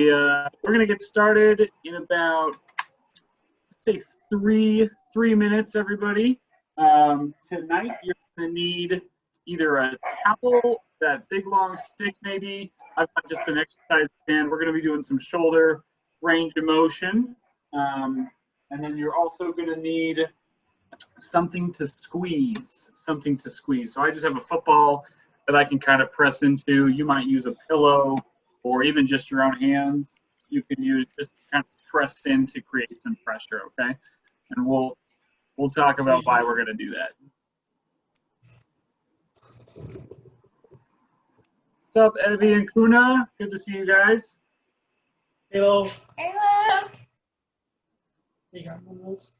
We're going to get started in about, let's say, three minutes, everybody. Tonight, you're going to need either a towel, that big long stick maybe. I've got just an exercise band. We're going to be doing some shoulder range of motion. And then you're also going to need something to squeeze, So I just have a football that I can kind of press into. You might use a pillow or even just your own hands. You can use just kind of press in to create some pressure, okay? And we'll talk about why we're going to do that. What's up, Evie and Kuna? Good to see you guys. Hello. Hello. You got one of those?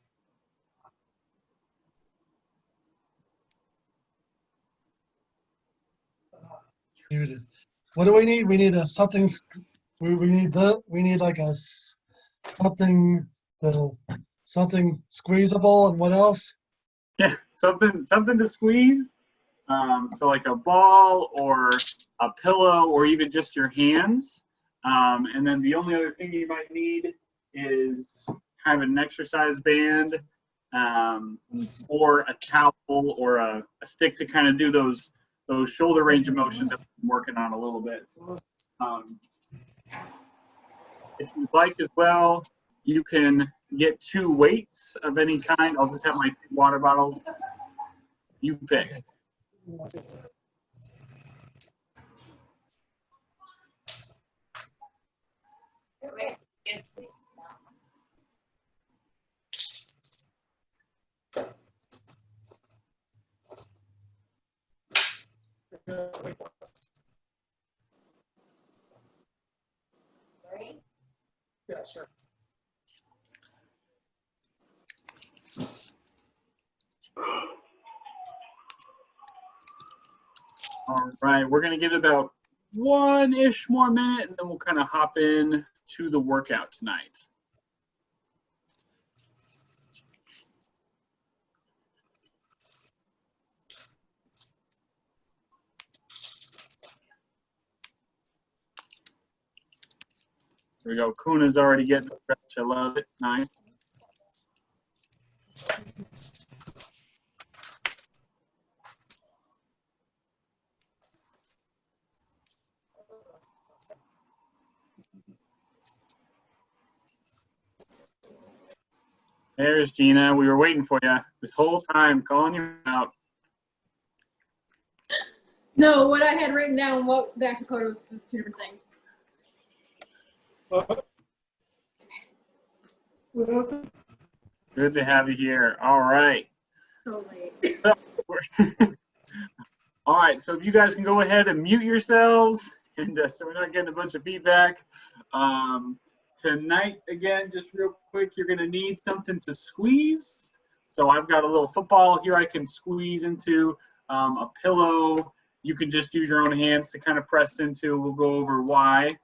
Here it is. What do we need? We need a something. We need like a something something squeezable, and what else? Yeah, something to squeeze. So like a ball or a pillow or even just your hands. And then the only other thing you might need is kind of an exercise band or a towel or a stick to kind of do those shoulder range of motions that we've been working on a little bit. If you'd like as well, you can get 2 weights of any kind. I'll just have my 2 water bottles. You pick. Yeah, sure. All right, we're going to give it about 1-ish more minute, and then we'll kind of hop in to the workout tonight. There we go. Kuna's already getting the stretch. I love it. Nice. There's Gina. We were waiting for you this whole time, calling you out. No, what I had written down, what the actual code was 2 different things. Good to have you here. All right. So late. All right, so if you guys can go ahead and mute yourselves, and so we're not getting a bunch of feedback. Tonight, again, just real quick, you're going to need something to squeeze. So I've got a little football here I can squeeze into, a pillow. You can just use your own hands to kind of press into. We'll go over why.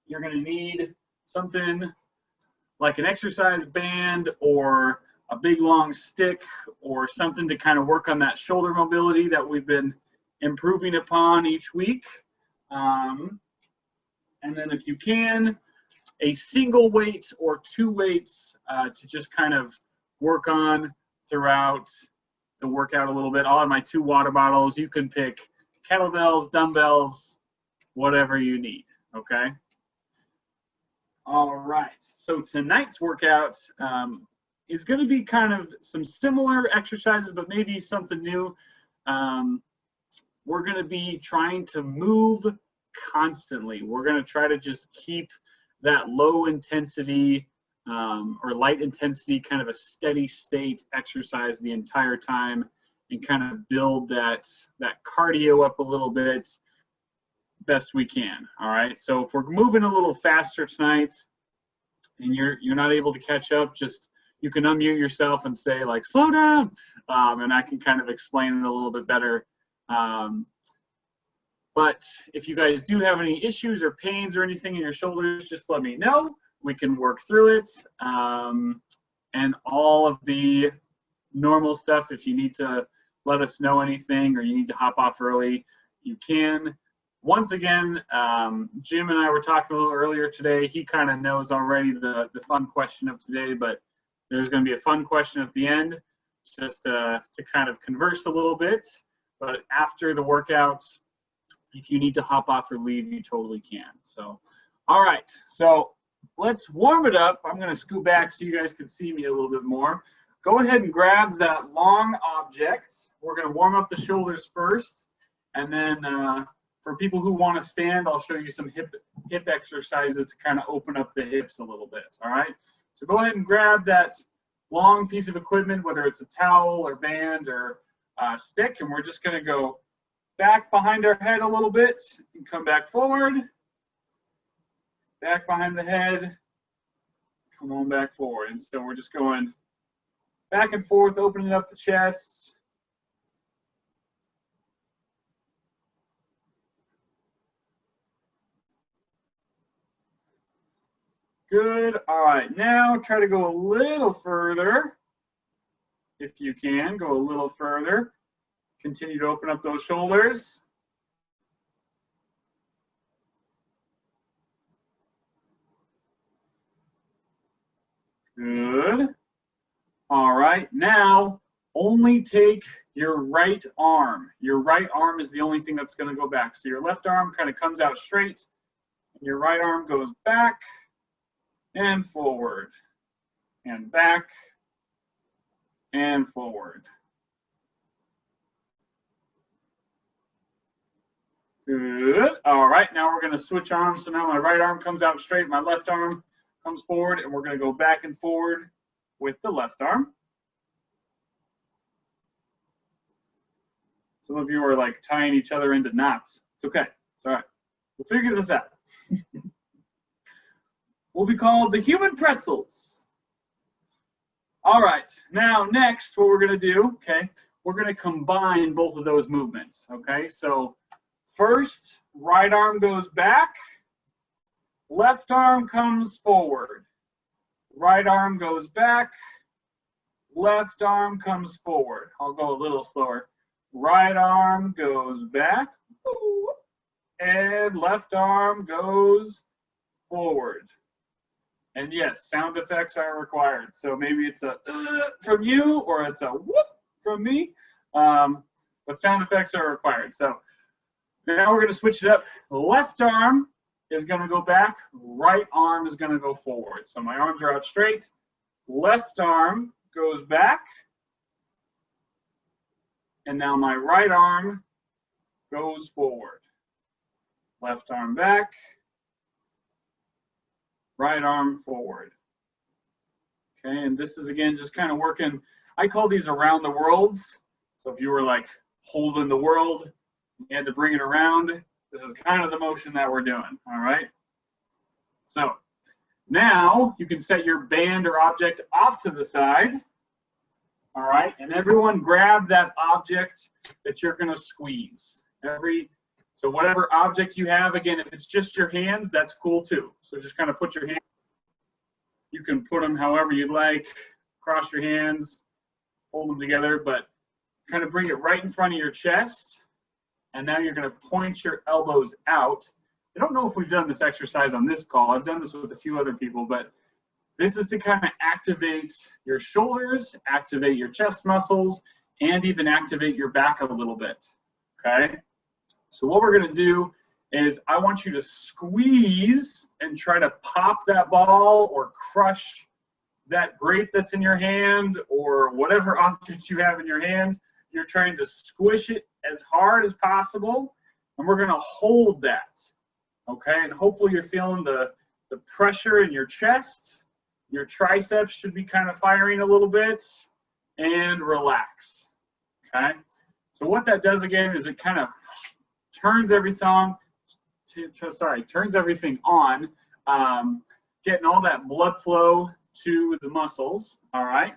You're going to need something like an exercise band or a big long stick or something to kind of work on that shoulder mobility that we've been improving upon each week. And then if you can, a single weight or 2 weights to just kind of work on throughout the workout a little bit. I'll have my 2 water bottles. You can pick kettlebells, dumbbells, whatever you need, okay? All right, so tonight's workout is going to be kind of some similar exercises, but maybe something new. We're going to be trying to move constantly. We're going to try to just keep that low intensity or light intensity, kind of a steady state exercise the entire time and kind of build that cardio up a little bit best we can. All right, so if we're moving a little faster tonight and you're not able to catch up, just you can unmute yourself and say like slow down, and I can kind of explain it a little bit better. But if you guys do have any issues or pains or anything in your shoulders, just let me know. We can work through it. And all of the normal stuff, if you need to let us know anything or you need to hop off early, you can. once again, Jim and I were talking a little earlier today. He kind of knows already the fun question of today, but there's going to be a fun question at the end, just to kind of converse a little bit. But after the workouts, if you need to hop off or leave, you totally can. So, all right. So let's warm it up. I'm going to scoot back so you guys can see me a little bit more. Go ahead and grab that long object. We're going to warm up the shoulders first, and then for people who want to stand, I'll show you some hip exercises to kind of open up the hips a little bit. All right. So go ahead and grab that long piece of equipment, whether it's a towel or band or stick, and we're just going to go back behind our head a little bit and come back forward. Back behind the head. Come on back forward. And so we're just going back and forth, opening up the chest. Good. All right. Now try to go a little further. If you can, go a little further. Continue to open up those shoulders. Good. All right. Now, only take your right arm. Your right arm is the only thing that's going to go back. So your left arm kind of comes out straight, and your right arm goes back and forward, and back and forward. Good. All right, now we're going to switch arms. So now my right arm comes out straight, my left arm comes forward, and we're going to go back and forward with the left arm. Some of you are like tying each other into knots. It's okay. It's all right. We'll figure this out. Will be called the human pretzels. All right. Now, next, what we're going to do, okay, we're going to combine both of those movements, okay? So first, right arm goes back, left arm comes forward. Right arm goes back, left arm comes forward. I'll go a little slower. Right arm goes back, and left arm goes forward. And yes, sound effects are required. So maybe it's a from you or it's a whoop from me, but sound effects are required. So now we're going to switch it up. Left arm is going to go back. Right arm is going to go forward. So my arms are out straight. Left arm goes back. And now my right arm goes forward. Left arm back. Right arm forward. Okay, and this is again just kind of working. I call these around the worlds. So if you were like holding the world, you had to bring it around. This is kind of the motion that we're doing. All right. So now you can set your band or object off to the side. All right, and everyone grab that object that you're going to squeeze. So whatever object you have, again, if it's just your hands, that's cool too. So just kind of put your hands, you can put them however you'd like, cross your hands, hold them together, but kind of bring it right in front of your chest. And now you're going to point your elbows out. I don't know if we've done this exercise on this call. I've done this with a few other people, but this is to kind of activate your shoulders, activate your chest muscles, and even activate your back a little bit, okay? So what we're going to do is I want you to squeeze and try to pop that ball or crush that grape that's in your hand or whatever object you have in your hands. You're trying to squish it as hard as possible, and we're going to hold that, okay? And hopefully you're feeling the pressure in your chest. Your triceps should be kind of firing a little bit, and relax, okay? So what that does again is it kind of turns everything on, getting all that blood flow to the muscles, all right?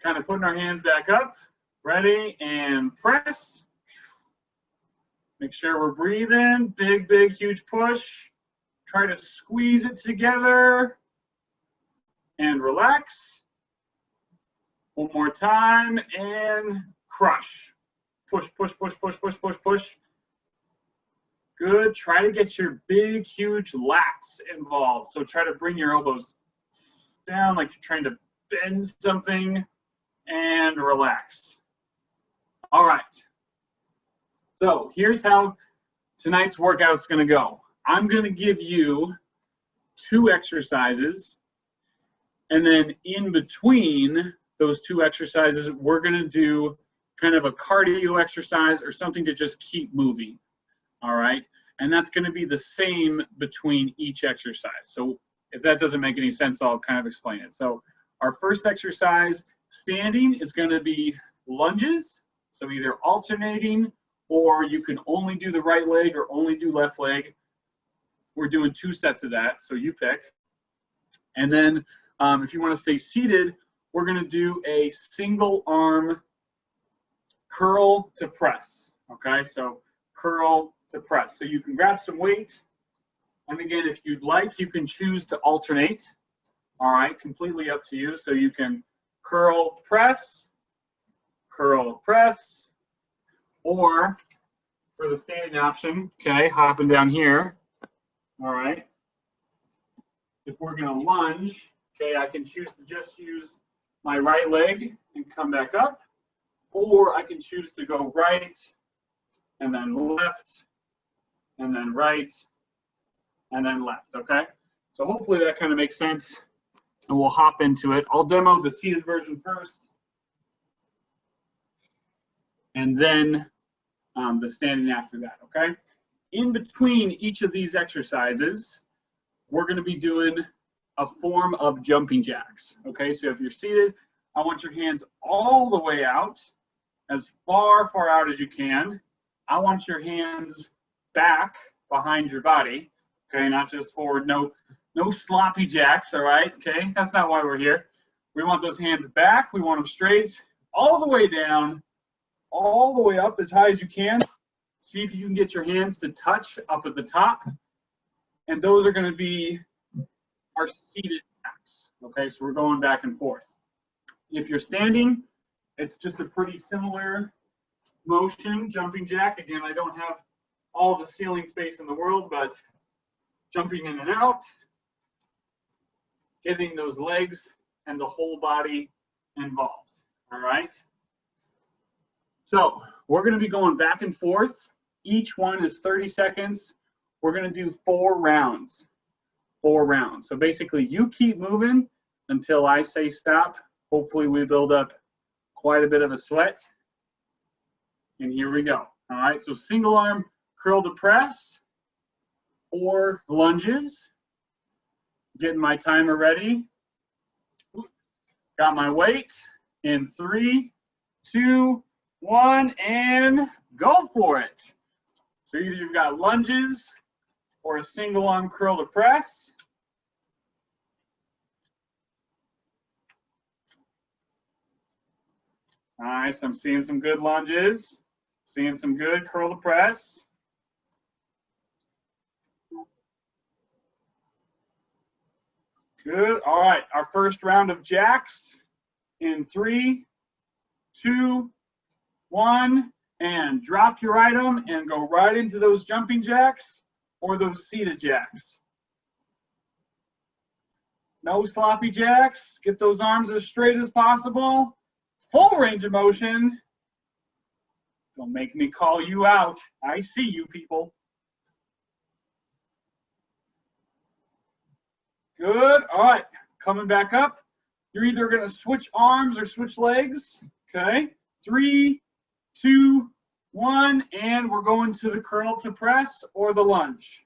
Kind of putting our hands back up, ready, and press. Make sure we're breathing, big, huge push. Try to squeeze it together and relax. One more time, and crush. Push. Good. Try to get your big, huge lats involved. So try to bring your elbows down like you're trying to bend something and relax. All right. So here's how tonight's workout's going to go. I'm going to give you 2 exercises, and then in between those 2 exercises, we're going to do kind of a cardio exercise or something to just keep moving. All right, and that's going to be the same between each exercise. So if that doesn't make any sense, I'll kind of explain it. So our first exercise, standing, is going to be lunges. So either alternating, or you can only do the right leg or only do left leg. We're doing 2 sets of that, so you pick. And then if you want to stay seated, we're going to do a single arm curl to press. Okay, so curl to press. So you can grab some weight, and again, if you'd like, you can choose to alternate. All right, completely up to you. So you can curl, press, or for the standing option, okay, hopping down here. All right, if we're going to lunge, okay, I can choose to just use my right leg and come back up, or I can choose to go right and then left, and then right, and then left, okay? So hopefully that kind of makes sense, and we'll hop into it. I'll demo the seated version first, and then the standing after that, okay? In between each of these exercises, we're gonna be doing a form of jumping jacks, okay? So if you're seated, I want your hands all the way out, as far out as you can. I want your hands back behind your body, okay, not just forward. No sloppy jacks, all right, okay? That's not why we're here. We want those hands back. We want them straight, all the way down, all the way up as high as you can. See if you can get your hands to touch up at the top. And those are going to be our seated jacks, okay? So we're going back and forth. If you're standing, it's just a pretty similar motion, jumping jack. Again, I don't have all the ceiling space in the world, but jumping in and out, getting those legs and the whole body involved, all right? So we're going to be going back and forth. Each one is 30 seconds. We're going to do 4 rounds. 4 rounds. So basically, you keep moving until I say stop. Hopefully, we build up quite a bit of a sweat. And here we go. All right, so single arm curl to press or lunges. Getting my timer ready. Got my weight in 3, 2, 1, and go for it. So either you've got lunges or a single arm curl to press. Nice, I'm seeing some good lunges, seeing some good curl to press. Good, all right, our first round of jacks in 3, 2, 1, and drop your item and go right into those jumping jacks or those seated jacks. No sloppy jacks, get those arms as straight as possible. Full range of motion. Don't make me call you out. I see you people. Good. All right. Coming back up. You're either going to switch arms or switch legs. Okay. 3, 2, 1. And we're going to the curl to press or the lunge.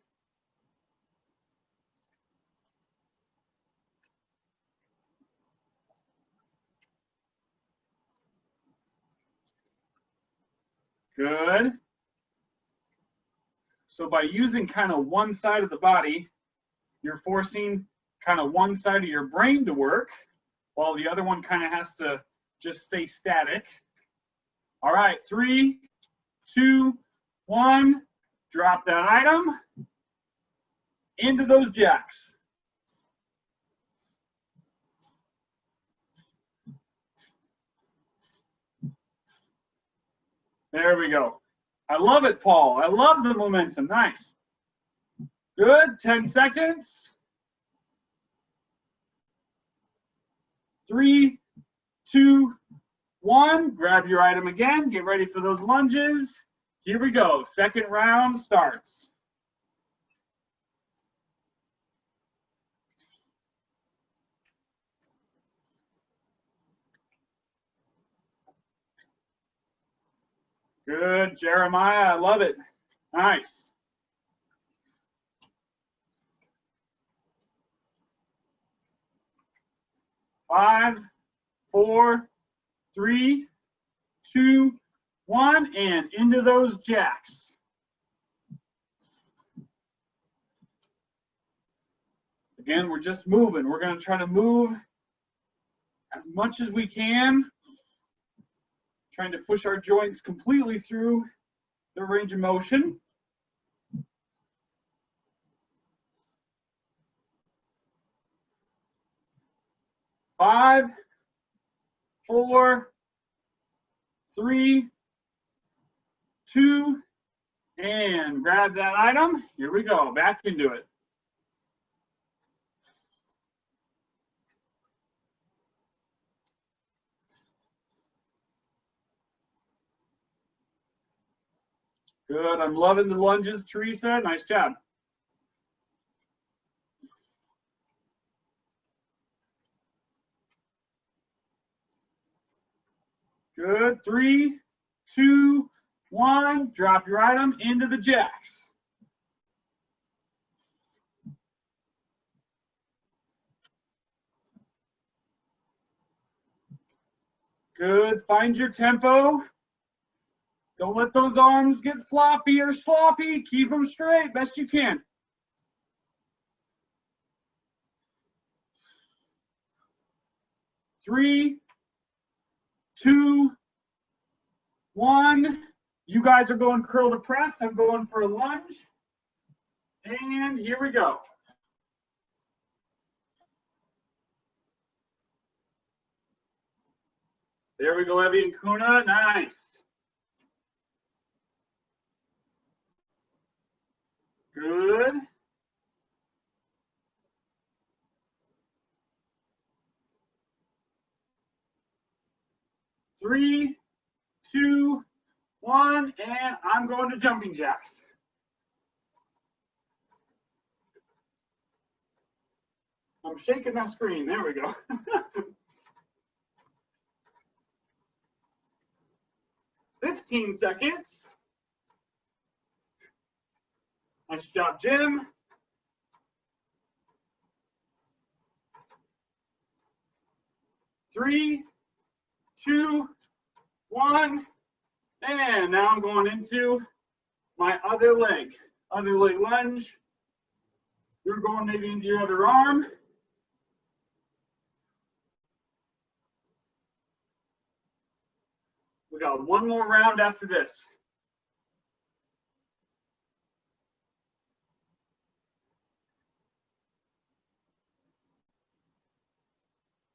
Good. So by using kind of one side of the body, you're forcing kind of one side of your brain to work while the other one kind of has to just stay static. All right, 3, 2, 1, drop that item into those jacks. There we go. I love it, Paul. I love the momentum. Nice. Good. 10 seconds. 3, 2, 1. Grab your item again. Get ready for those lunges. Here we go. Second round starts. Good, Jeremiah. I love it. Nice. 5, 4, 3, 2, 1, and into those jacks. Again, we're just moving. We're going to try to move as much as we can, trying to push our joints completely through the range of motion. Five, 4, 3, 2, and grab that item. Here we go. Back into it. Good. I'm loving the lunges, Teresa. Nice job. Good. 3, 2, 1. Drop your item into the jacks. Good. Find your tempo. Don't let those arms get floppy or sloppy. Keep them straight best you can. Three, 2, 1. You guys are going curl to press. I'm going for a lunge. And here we go. There we go, Evie and Kuna. Nice. Good. Three, 2, 1, and I'm going to jumping jacks. I'm shaking my screen. There we go. 15 seconds. Nice job, Jim. 3, 2, 1, and now I'm going into my other leg lunge. You're going maybe into your other arm. We got one more round after this.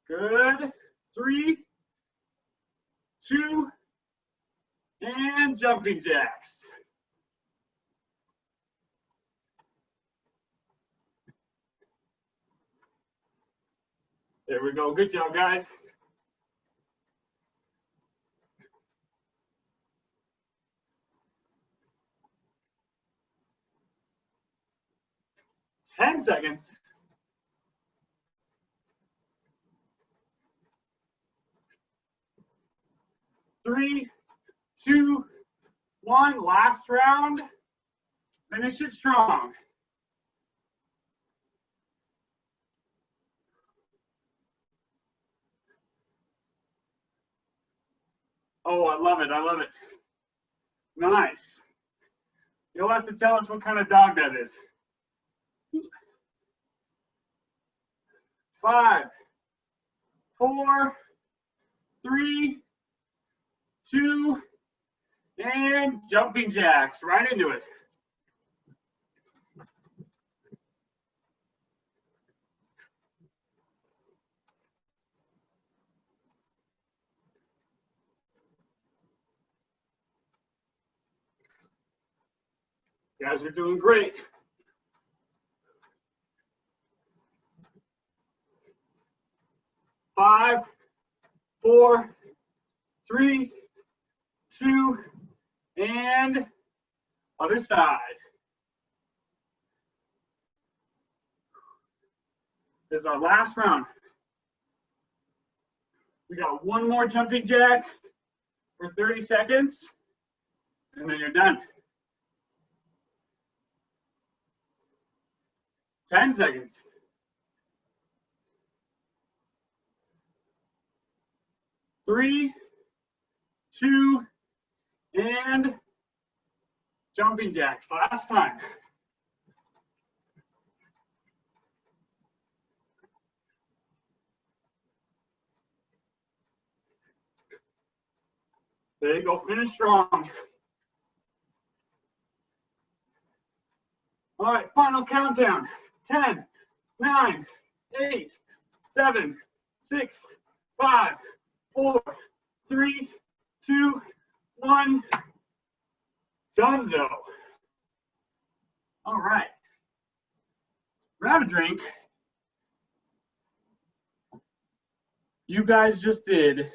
Good. 3, 2, and jumping jacks. There we go. Good job, guys. Ten seconds. 3, 2, 1. Last round. Finish it strong. Oh, I love it. I love it. Nice. You'll have to tell us what kind of dog that is. 5, 4, 3, 2, and jumping jacks. Right into it. You guys are doing great. Five, 4, 3, 2, and other side. This is our last round. We got one more jumping jack for 30 seconds, and then you're done. 10 seconds. 3, 2, and jumping jacks. Last time. There you go. Finish strong. All right, final countdown. 10, 9, 8, 7, 6, 5, 4, 3, 2, 1. Dunzo. All right. Grab a drink. You guys just did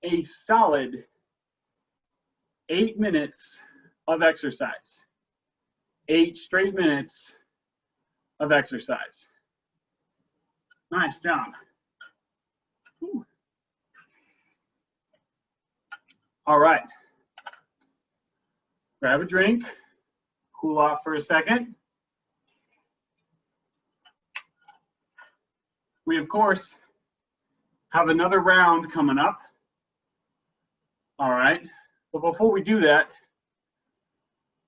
a solid 8 minutes of exercise. 8 straight minutes of exercise. Nice job. Whew. All right. Grab a drink, cool off for a second. We, of course, have another round coming up. All right. But before we do that,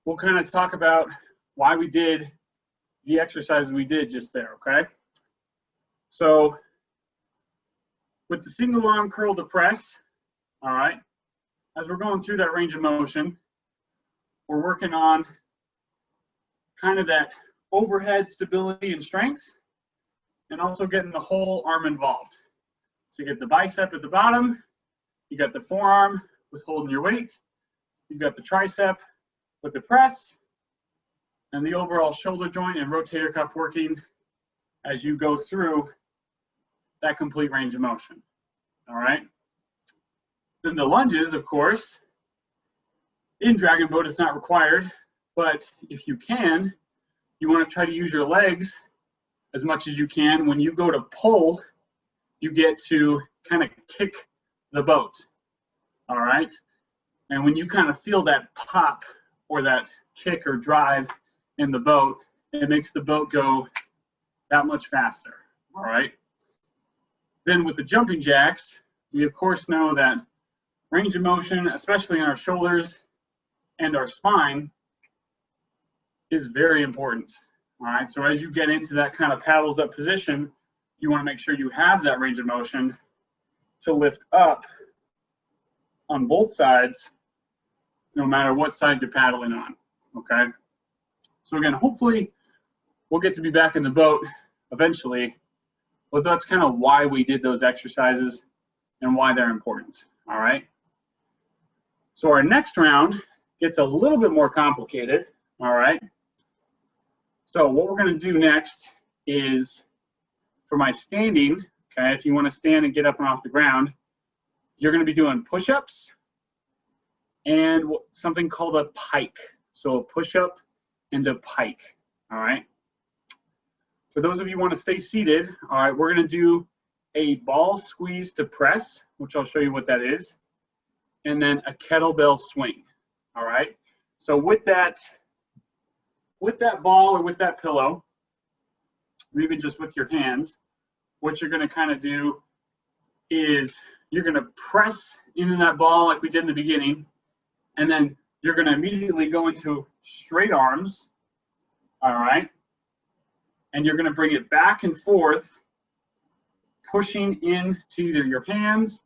we'll kind of talk about why we did the exercises we did just there, okay? So with the single arm curl to press, all right, as we're going through that range of motion, we're working on kind of that overhead stability and strength, and also getting the whole arm involved. So you get the bicep at the bottom, you got the forearm with holding your weight, you've got the tricep with the press, and the overall shoulder joint and rotator cuff working as you go through that complete range of motion. All right. Then the lunges, of course, in Dragon Boat it's not required, but if you can, you want to try to use your legs as much as you can. When you go to pull, you get to kind of kick the boat. All right. And when you kind of feel that pop or that kick or drive in the boat, it makes the boat go that much faster. All right. Then with the jumping jacks, we of course know that range of motion, especially in our shoulders and our spine, is very important. All right. So as you get into that kind of paddles up position, you want to make sure you have that range of motion to lift up on both sides, no matter what side you're paddling on. Okay. So again, hopefully we'll get to be back in the boat eventually, but that's kind of why we did those exercises and why they're important. All right. So our next round gets a little bit more complicated. All right. So what we're going to do next is, for my standing, okay, if you want to stand and get up and off the ground, you're going to be doing push-ups and something called a pike. So a push-up and a pike. All right. For those of you who want to stay seated, all right, we're going to do a ball squeeze to press, which I'll show you what that is, and then a kettlebell swing. All right. So with that ball or with that pillow, or even just with your hands, what you're going to kind of do is you're going to press into that ball like we did in the beginning, and then you're going to immediately go into straight arms. All right. And you're going to bring it back and forth, pushing into either your hands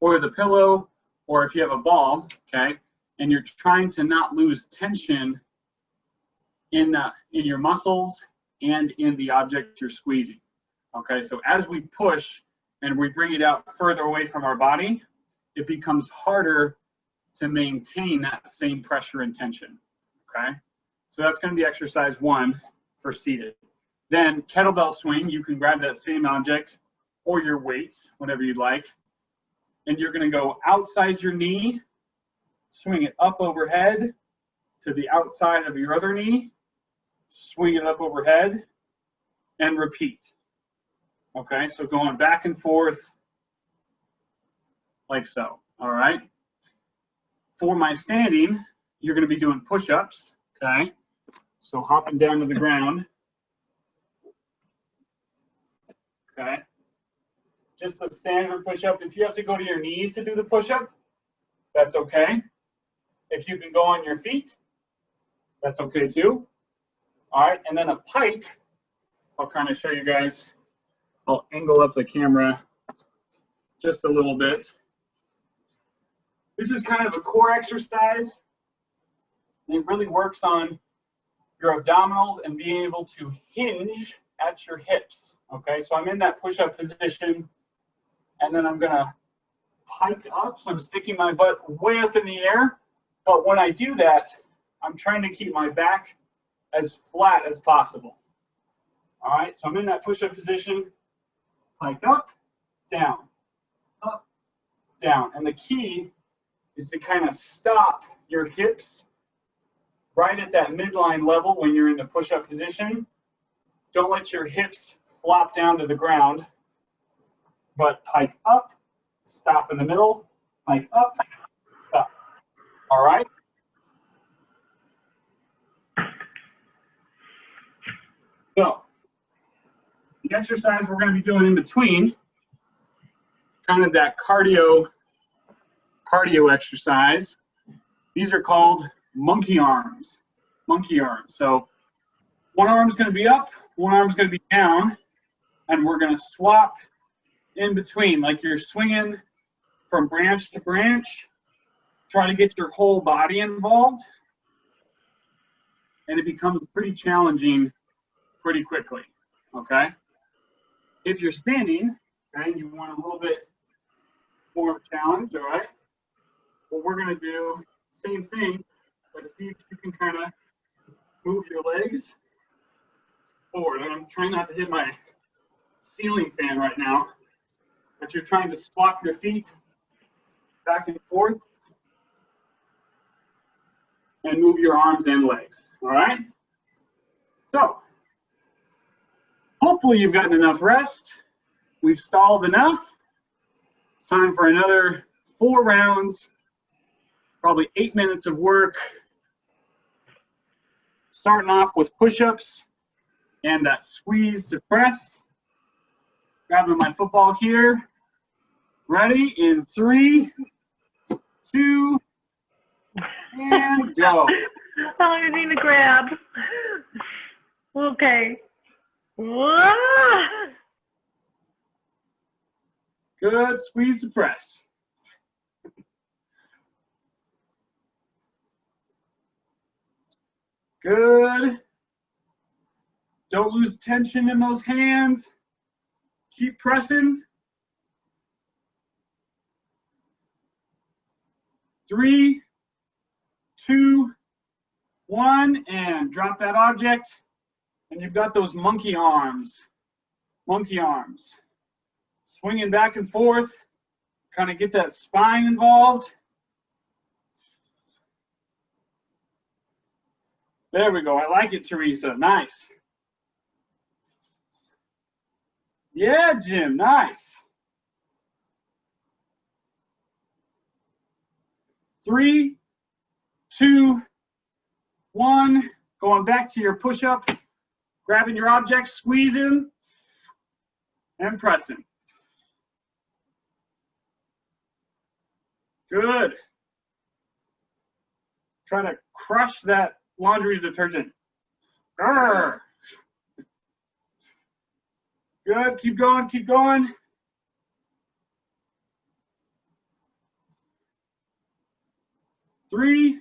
or the pillow, or if you have a ball, okay, and you're trying to not lose tension in your muscles and in the object you're squeezing. Okay, so as we push and we bring it out further away from our body, it becomes harder to maintain that same pressure and tension. Okay, So that's going to be exercise 1 for seated. Then kettlebell swing, you can grab that same object or your weights, whatever you'd like. And you're going to go outside your knee, swing it up overhead to the outside of your other knee, swing it up overhead, and repeat. Okay, so going back and forth like so, all right? For my standing, you're going to be doing push-ups, okay? So hopping down to the ground, okay? Just a standard push-up. If you have to go to your knees to do the push-up, that's okay. If you can go on your feet, that's okay too. All right, and then a pike, I'll kind of show you guys. I'll angle up the camera just a little bit. This is kind of a core exercise. It really works on your abdominals and being able to hinge at your hips. Okay, so I'm in that push-up position, and then I'm gonna hike up. So I'm sticking my butt way up in the air. But when I do that, I'm trying to keep my back as flat as possible. All right, so I'm in that push-up position, hike up, down, and the key is to kind of stop your hips right at that midline level when you're in the push-up position. Don't let your hips flop down to the ground, but hike up, stop in the middle, hike up, stop. All right? So, the exercise we're going to be doing in between, kind of that cardio exercise. These are called monkey arms. Monkey arms. So one arm's going to be up, one arm's going to be down, and we're going to swap in between, like you're swinging from branch to branch. Try to get your whole body involved, and it becomes pretty challenging pretty quickly. Okay? If you're standing, okay, you want a little bit more of a challenge, all right? What we're going to do, same thing, but see if you can kind of move your legs forward. And I'm trying not to hit my ceiling fan right now, but you're trying to swap your feet back and forth and move your arms and legs, all right? So, hopefully you've gotten enough rest. We've stalled enough. It's time for another 4 rounds, probably 8 minutes of work. Starting off with push-ups and that squeeze to press. Grabbing my football here. Ready in 3, 2, and go. Oh, I need to grab. Okay. Whoa. Good, squeeze to press. Good. Don't lose tension in those hands. Keep pressing. 3, 2, 1, and drop that object. And you've got those monkey arms. Monkey arms. Swinging back and forth. Kind of get that spine involved. There we go. I like it, Teresa. Nice. Yeah, Jim. Nice. 3, 2, 1. Going back to your push-up. Grabbing your object, squeezing, and pressing. Good. Try to crush that laundry detergent. Grr. Good, keep going, keep going. 3,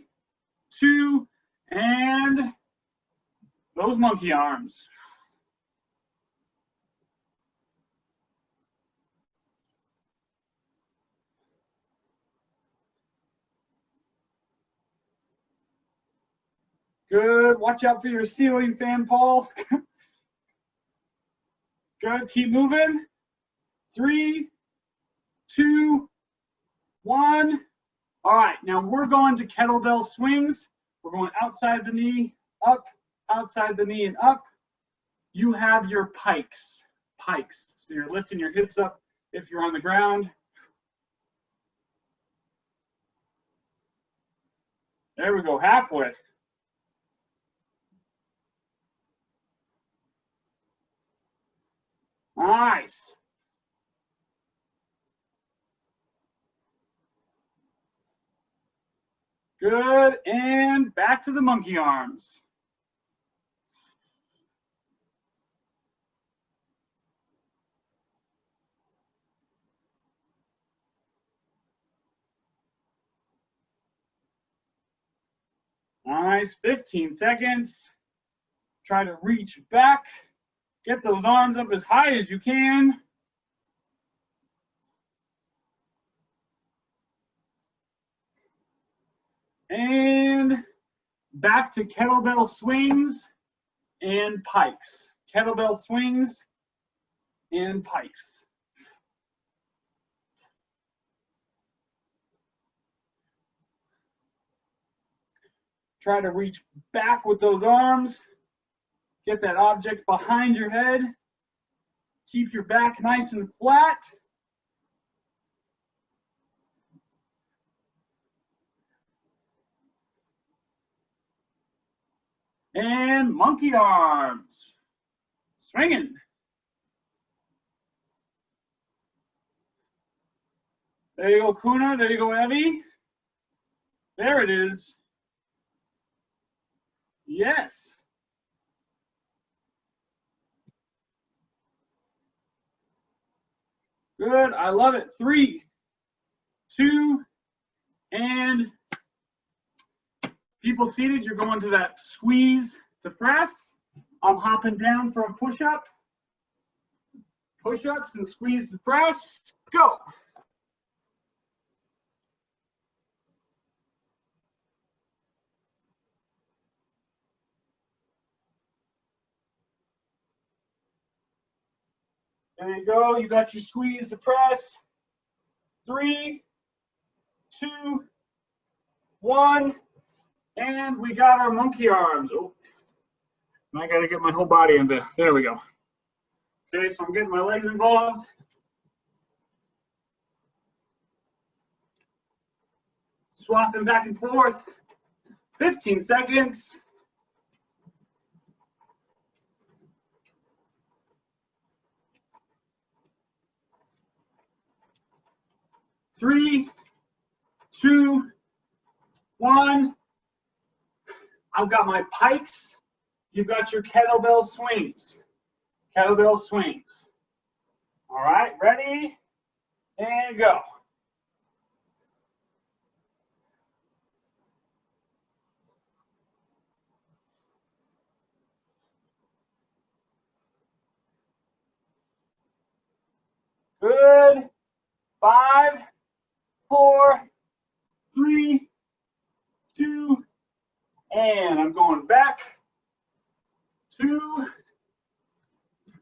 2, and those monkey arms. Good. Watch out for your ceiling fan, Paul. Good. Keep moving. 3, 2, 1. All right. Now we're going to kettlebell swings. We're going outside the knee, up, outside the knee, and up. You have your pikes. Pikes. So you're lifting your hips up if you're on the ground. There we go. Halfway. Nice. Good, and back to the monkey arms. Nice, 15 seconds. Try to reach back. Get those arms up as high as you can. And back to kettlebell swings and pikes. Kettlebell swings and pikes. Try to reach back with those arms. Get that object behind your head. Keep your back nice and flat. And monkey arms. Swinging. There you go, Kuna. There you go, Evie. There it is. Yes. Good. I love it. 3, 2, and people seated, you're going to that squeeze to press. I'm hopping down for a push-up. Push-ups and squeeze to press. Go. There you go. You got your squeeze to press. 3, 2, 1, and we got our monkey arms. Oh, I got to get my whole body into. There we go. Okay, so I'm getting my legs involved. Swapping back and forth. 15 seconds. 3, 2, 1. I've got my pikes. You've got your kettlebell swings. Kettlebell swings. All right, ready? And go. Good. 5, 4, 3, 2, and I'm going back to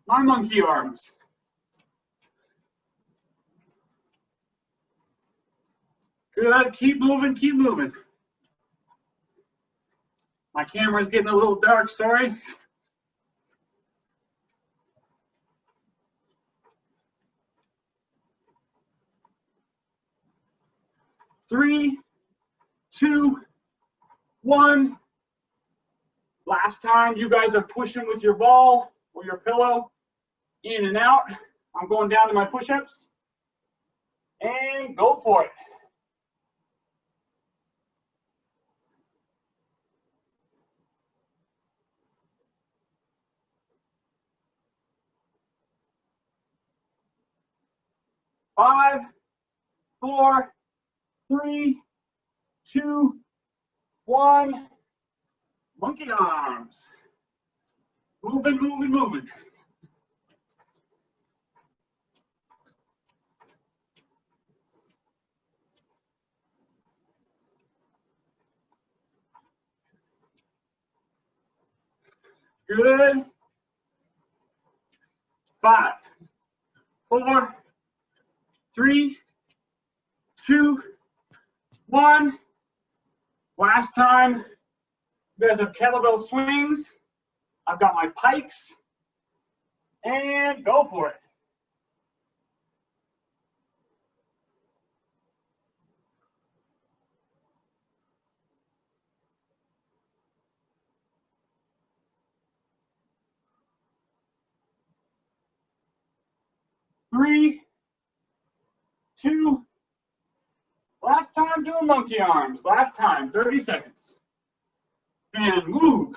my monkey arms. Good. Keep moving, keep moving. My camera's getting a little dark, sorry. Three, 2, 1. Last time, you guys are pushing with your ball or your pillow in and out. I'm going down to my push-ups and go for it. Five, 4, 3, 2, 1. Monkey arms. Moving, moving, moving. Good. 5, 4, 3, 2, 1. Last time. You guys have kettlebell swings. I've got my pikes. And go for it. Three, 2. Last time doing monkey arms. Last time, 30 seconds. And move.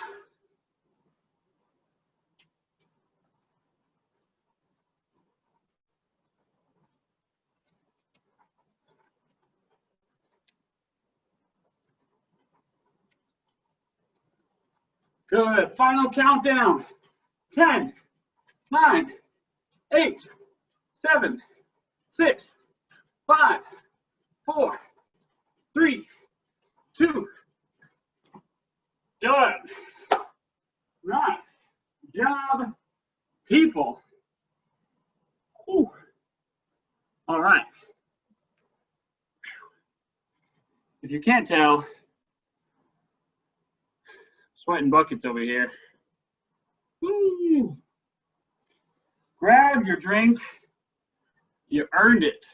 Good. Final countdown. 10, 9, 8, 7, 6, 5, 4, 3, 2. Done. Nice job, people. Whew. All right. If you can't tell, sweating buckets over here. Woo. Grab your drink. You earned it.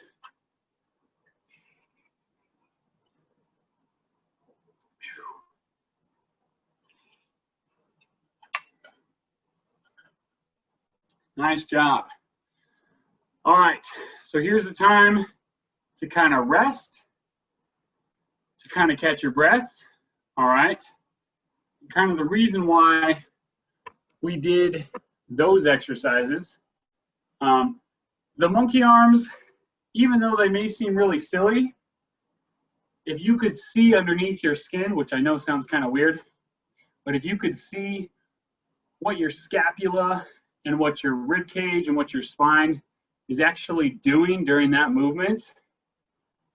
Nice job. All right, so here's the time to kind of rest, to kind of catch your breath. All right, kind of the reason why we did those exercises. The monkey arms, even though they may seem really silly, if you could see underneath your skin, which I know sounds kind of weird, but if you could see what your scapula and what your rib cage and what your spine is actually doing during that movement,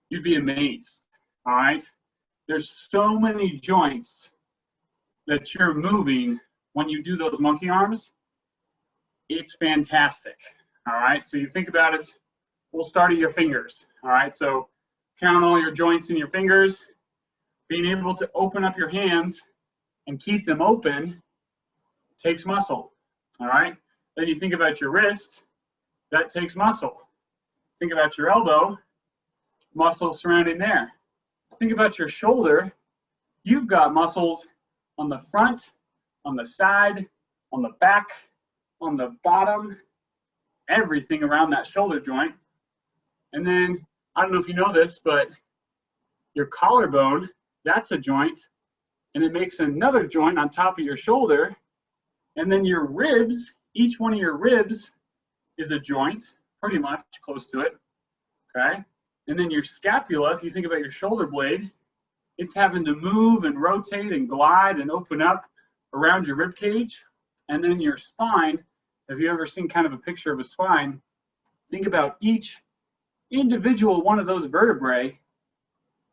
you'd be amazed. All right, there's so many joints that you're moving when you do those monkey arms. It's fantastic. All right, so you think about it, we'll start at your fingers. All right, so count all your joints in your fingers. Being able to open up your hands and keep them open takes muscle. All right, then you think about your wrist, that takes muscle. Think about your elbow, muscle surrounding there. Think about your shoulder, you've got muscles on the front, on the side, on the back, on the bottom, everything around that shoulder joint. And then, I don't know if you know this, but your collarbone, that's a joint, and it makes another joint on top of your shoulder. And then your ribs, each one of your ribs is a joint, pretty much close to it, okay? And then your scapula, if you think about your shoulder blade, it's having to move and rotate and glide and open up around your rib cage. And then your spine, have you ever seen kind of a picture of a spine? Think about each individual one of those vertebrae.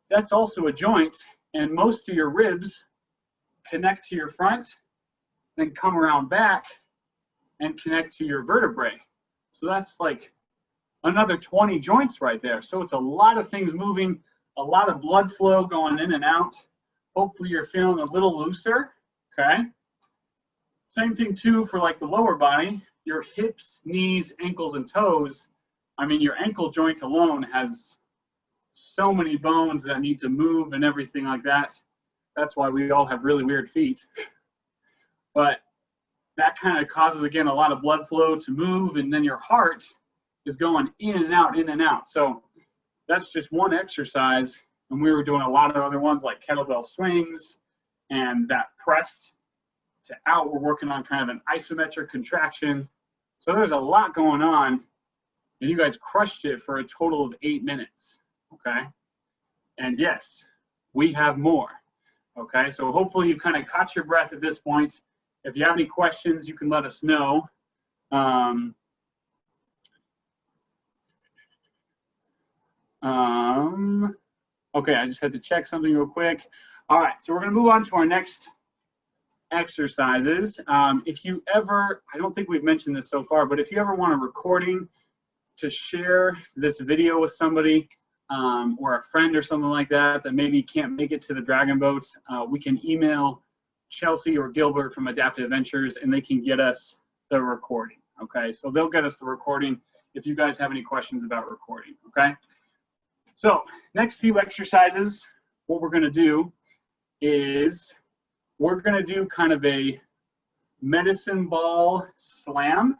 That's also a joint, and most of your ribs connect to your front, then come around back and connect to your vertebrae. So that's like another 20 joints right there. So it's a lot of things moving, a lot of blood flow going in and out. Hopefully you're feeling a little looser, okay? Same thing too for like the lower body, your hips, knees, ankles, and toes. I mean, your ankle joint alone has so many bones that need to move and everything like that. That's why we all have really weird feet. But that kind of causes, again, a lot of blood flow to move, and then your heart is going in and out, in and out. So that's just one exercise, and we were doing a lot of other ones like kettlebell swings and that press to out. We're working on kind of an isometric contraction. So there's a lot going on, and you guys crushed it for a total of 8 minutes, okay? And yes, we have more, okay? So hopefully you've kind of caught your breath at this point. If you have any questions, you can let us know. Okay, I just had to check something real quick. All right, so we're gonna move on to our next exercises. If you ever, I don't think we've mentioned this so far, but if you ever want a recording to share this video with somebody or a friend or something like that that maybe can't make it to the Dragon Boats, we can email Chelsea or Gilbert from Adaptive Ventures and they can get us the recording. Okay, so they'll get us the recording if you guys have any questions about recording. Okay, so next few exercises, what we're going to do is we're going to do kind of a medicine ball slam.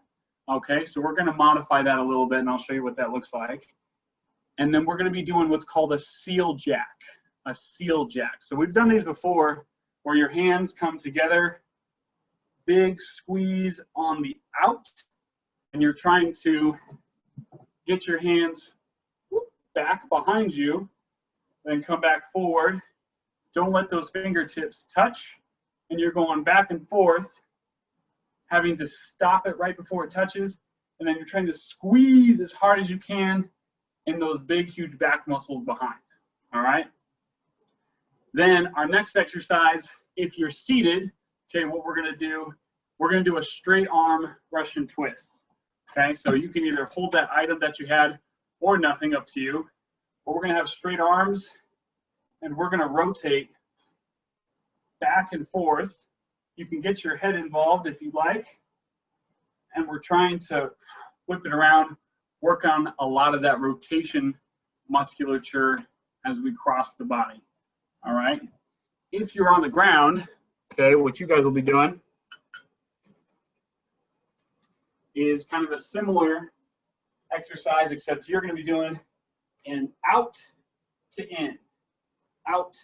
Okay, so we're going to modify that a little bit and I'll show you what that looks like. And then we're going to be doing what's called a seal jack. A seal jack. So we've done these before where your hands come together, big squeeze on the out, and you're trying to get your hands back behind you, then come back forward. Don't let those fingertips touch, and you're going back and forth, having to stop it right before it touches, and then you're trying to squeeze as hard as you can in those big, huge back muscles behind, all right? Then our next exercise, if you're seated, okay, what we're gonna do a straight arm Russian twist, okay? So you can either hold that item that you had or nothing, up to you, but we're gonna have straight arms and we're gonna rotate back and forth. You can get your head involved if you like, and we're trying to whip it around, work on a lot of that rotation musculature as we cross the body, all right? If you're on the ground, okay, what you guys will be doing is kind of a similar exercise, except you're going to be doing an out to in, out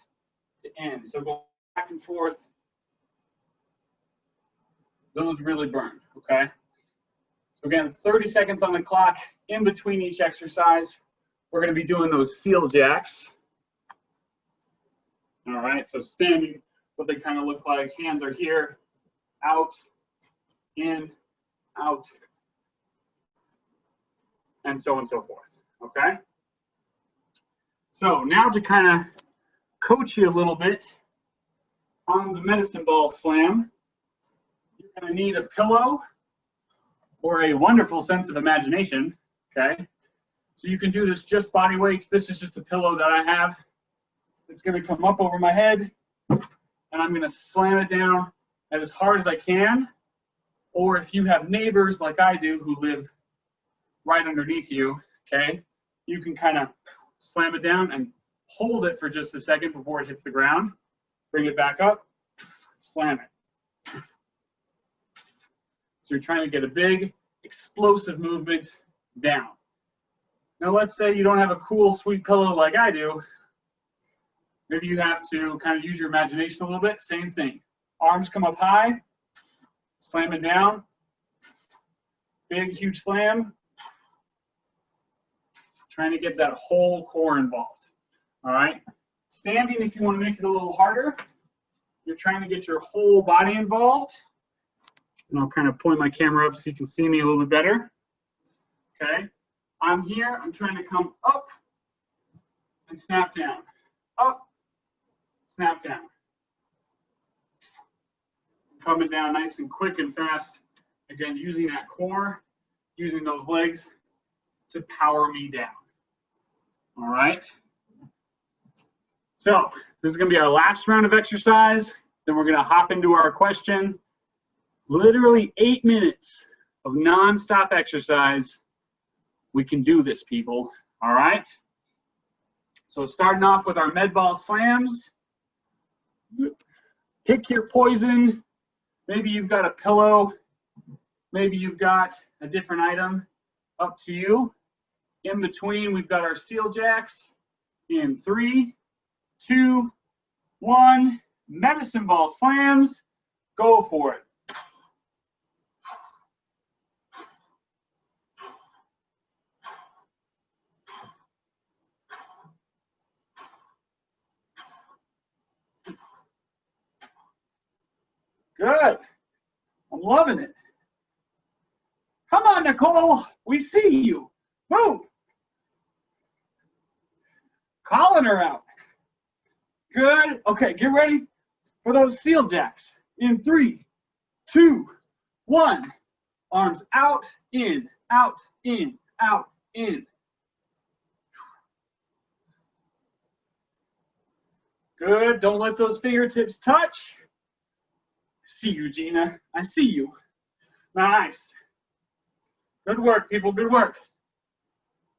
to in. So go back and forth. Those really burn, okay? So again, 30 seconds on the clock. In between each exercise, we're going to be doing those seal jacks. All right, so standing, what they kind of look like, hands are here, out, in, out, and so forth, okay? So now to kind of coach you a little bit on the medicine ball slam, you're going to need a pillow or a wonderful sense of imagination, okay? So you can do this just body weight. This is just a pillow that I have. It's going to come up over my head, and I'm going to slam it down as hard as I can. Or if you have neighbors like I do who live right underneath you, okay, you can kind of slam it down and hold it for just a second before it hits the ground. Bring it back up, slam it. So you're trying to get a big, explosive movement down. Now let's say you don't have a cool, sweet pillow like I do. Maybe you have to kind of use your imagination a little bit. Same thing. Arms come up high, slam it down. Big, huge slam. Trying to get that whole core involved. All right. Standing, if you want to make it a little harder, you're trying to get your whole body involved. And I'll kind of point my camera up so you can see me a little bit better. Okay. I'm here. I'm trying to come up and snap down. Up. Snap down. Coming down nice and quick and fast. Again, using that core, using those legs to power me down. All right. So this is going to be our last round of exercise. Then we're going to hop into our question. Literally 8 minutes of nonstop exercise. We can do this, people. All right. So starting off with our med ball slams. Pick your poison. Maybe you've got a pillow. Maybe you've got a different item. Up to you. In between, we've got our seal jacks. In 3, 2, 1. Medicine ball slams. Go for it. Good. I'm loving it. Come on, Nicole. We see you. Move. Calling her out. Good. Okay, get ready for those seal jacks. In 3, 2, 1. Arms out, in, out, in, out, in. Good. Don't let those fingertips touch. I see you, Gina. I see you. Nice. Good work, people. Good work.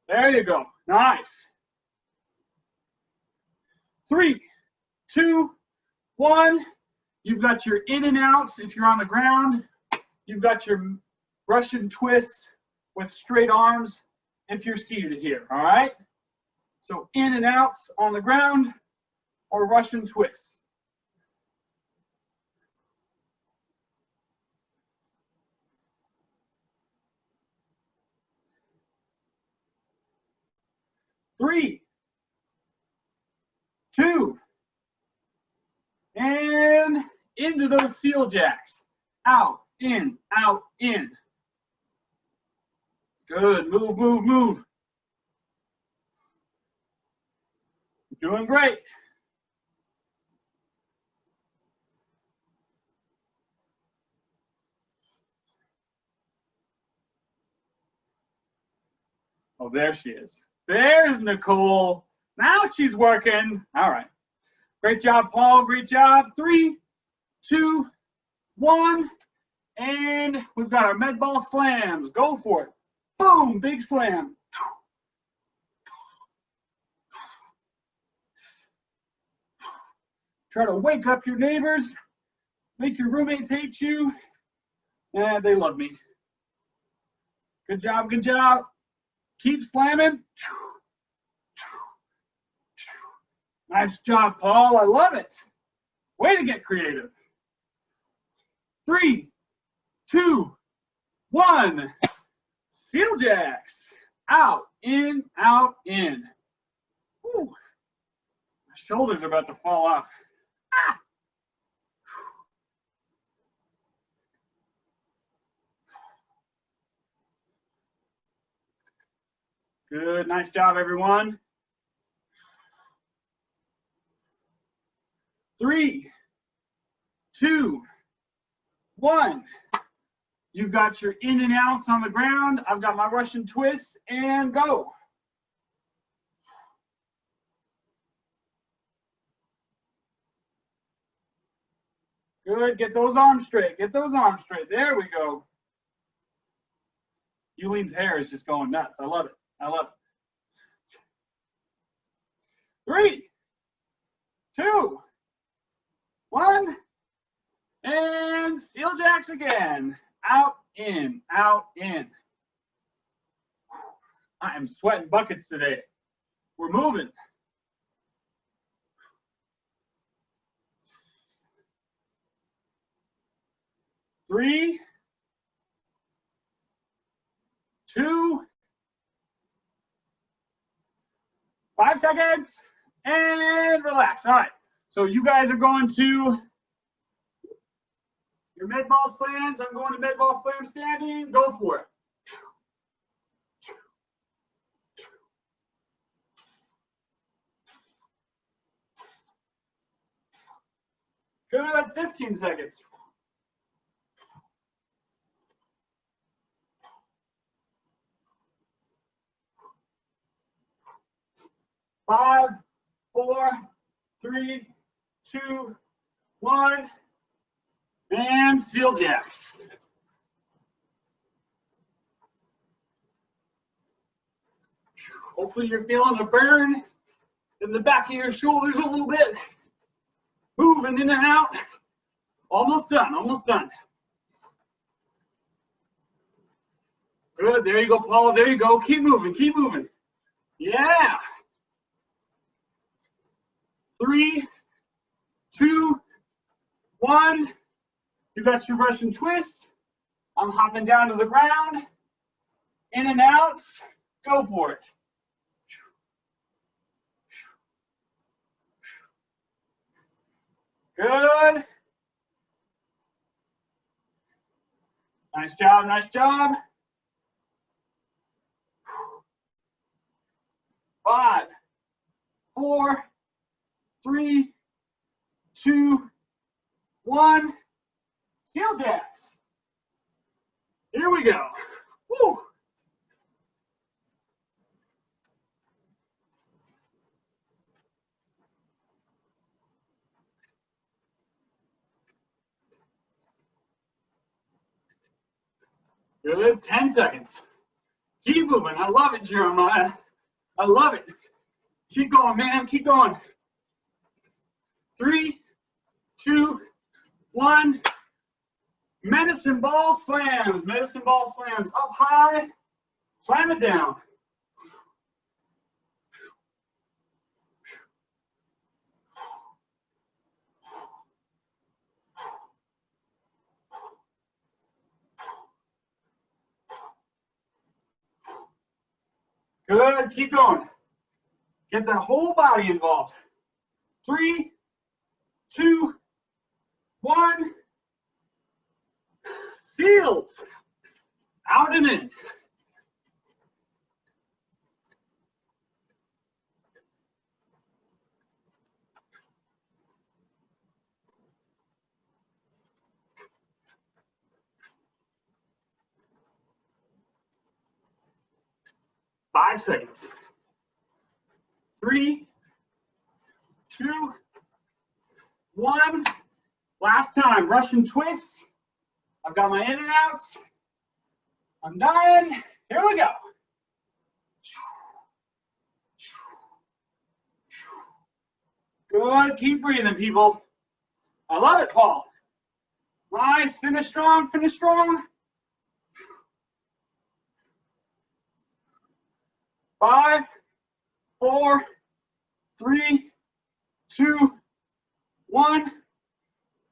There you go. Nice. 3, 2, 1. You've got your in and outs if you're on the ground. You've got your Russian twists with straight arms if you're seated here, all right? So in and outs on the ground or Russian twists. Three, 2, and into those seal jacks. Out, in, out, in. Good. Move, move, move. You're doing great. Oh, there she is. There's Nicole. Now she's working. All right. Great job, Paul. Great job. 3, 2, 1. And we've got our med ball slams. Go for it. Boom. Big slam. Try to wake up your neighbors. Make your roommates hate you. Yeah, they love me. Good job. Good job. Keep slamming. Nice job, Paul. I love it. Way to get creative. 3, 2, 1. Seal jacks. Out, in, out, in. Whew. My shoulders are about to fall off. Ah. Good. Nice job, everyone. 3, 2, 1. You've got your in and outs on the ground. I've got my Russian twists, and go. Good. Get those arms straight. Get those arms straight. There we go. Euleen's hair is just going nuts. I love it. I love it. 3, 2, 1. And seal jacks again. Out, in, out, in. I am sweating buckets today. We're moving. 3, 2, 5 seconds, and relax. All right. So you guys are going to your med ball slams. I'm going to med ball slam standing. Go for it. Good. 15 seconds. 5, 4, 3, 2, 1, and seal jacks. Hopefully you're feeling a burn in the back of your shoulders a little bit. Moving in and out. Almost done, almost done. Good, there you go, Paul, there you go. Keep moving, keep moving. Yeah. 3, 2, 1. You got your Russian twist. I'm hopping down to the ground. In and out. Go for it. Good. Nice job, nice job. 5, 4, 3, 2, 1. Seal death. Here we go. Woo. Good, 10 seconds. Keep moving. I love it, Jeremiah. I love it. Keep going, man. Keep going. 3, 2, 1. Medicine ball slams. Medicine ball slams. Up high. Slam it down. Good. Keep going. Get the whole body involved. 3, 2, 1. Seals. Out and in. Five seconds. 3, 2, 1. Last time. Russian twist. I've got my in and outs. I'm done. Here we go. Good. Keep breathing, people. I love it, Paul. Nice. Finish strong. Finish strong. 5, 4, 3, 2, 1.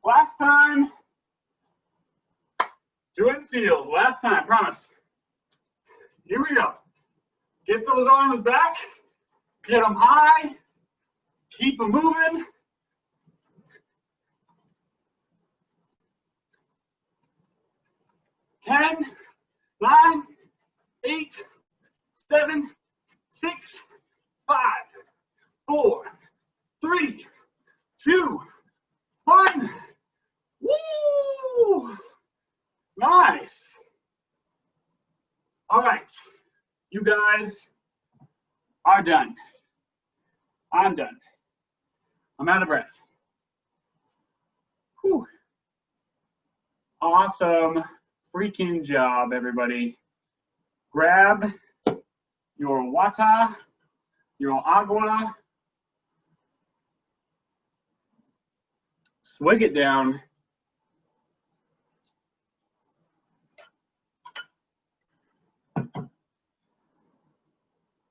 Last time. Doing seals. Last time. Promise. Here we go. Get those arms back. Get them high. Keep them moving. 10, 9, 8, 7, 6, 5, 4, 3, 2, 1. Woo! Nice. All right. You guys are done. I'm done. I'm out of breath. Whew. Awesome freaking job, everybody. Grab your Bata, your agua, swig it down.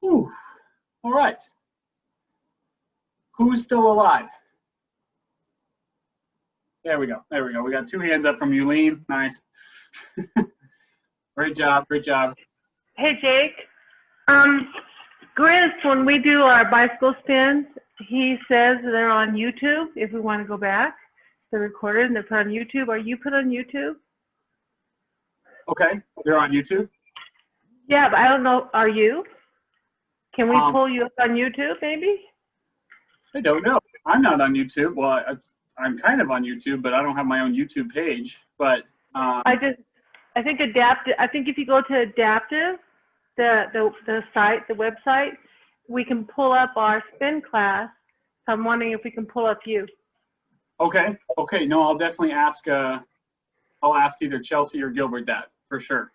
Whew. All right. Who's still alive? There we go. There we go. We got 2 hands up from Yulene. Nice. Great job. Great job. Hey, Jake. Grizz, when we do our bicycle spins, he says they're on YouTube if we want to go back. They're recorded and they're put on YouTube. Are you put on YouTube? Okay. They're on YouTube? Yeah, but I don't know. Are you? Can we pull you up on YouTube, maybe? I don't know. I'm not on YouTube. Well, I'm kind of on YouTube, but I don't have my own YouTube page. But I think Adaptive. I think if you go to Adaptive, the site, the website, we can pull up our spin class. So I'm wondering if we can pull up you. okay. Okay. No, I'll definitely ask. I'll ask either Chelsea or Gilbert that for sure.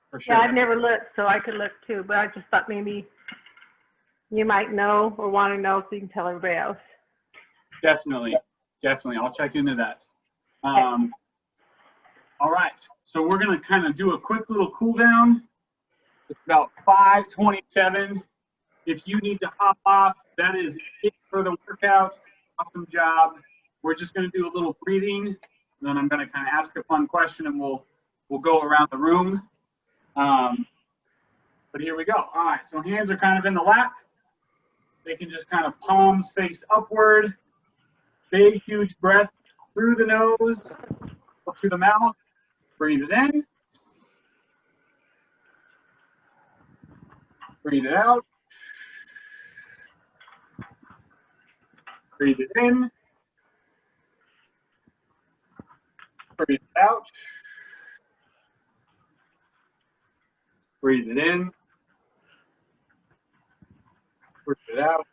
For sure. Yeah, I've never looked, so I could look too. But I just thought maybe you might know or want to know, so you can tell everybody else. Definitely. Definitely. I'll check into that. All right. So we're going to kind of do a quick little cool down. It's about 5:27. If you need to hop off, that is it for the workout. Awesome job. We're just going to do a little breathing, and then I'm going to kind of ask a fun question, and we'll go around the room. But here we go. All right. So hands are kind of in the lap. They can just kind of palms face upward. Big, huge breath through the nose, up through the mouth. Breathe it in. Breathe it out. Breathe it in. breathe it out. Breathe it in. Breathe it out.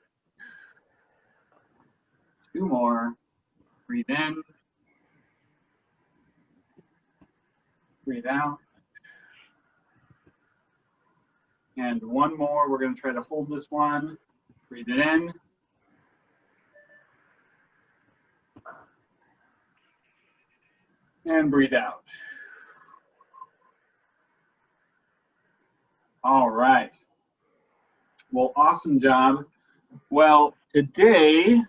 2 more. Breathe in. Breathe out. And 1 more. We're going to try to hold this one. Breathe it in. And breathe out. All right. Well, awesome job. Well, today